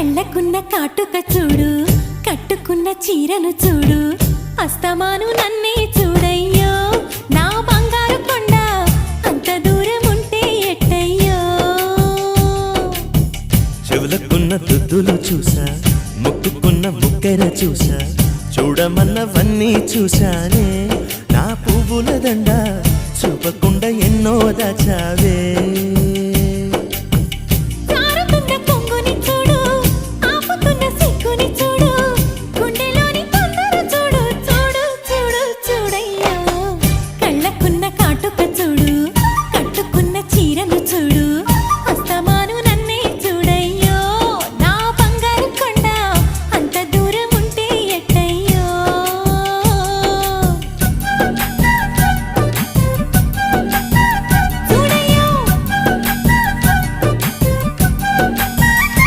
కళ్ళకున్న కాటుక చూడు, కట్టుకున్న చీరను చూడు, అస్తమాను నన్నే చూడయ్యో నా బంగారు కొండ, అంత దూరం ఉంటే ఎట్టయ్యో. చెవులకున్న దుద్దులు చూసా, ముక్కుకున్న ముక్కెర చూసా, చూడమన్నవన్నీ చూశానే. నా పువ్వుల దండ చూపకుండా ఎన్నో దాచావే.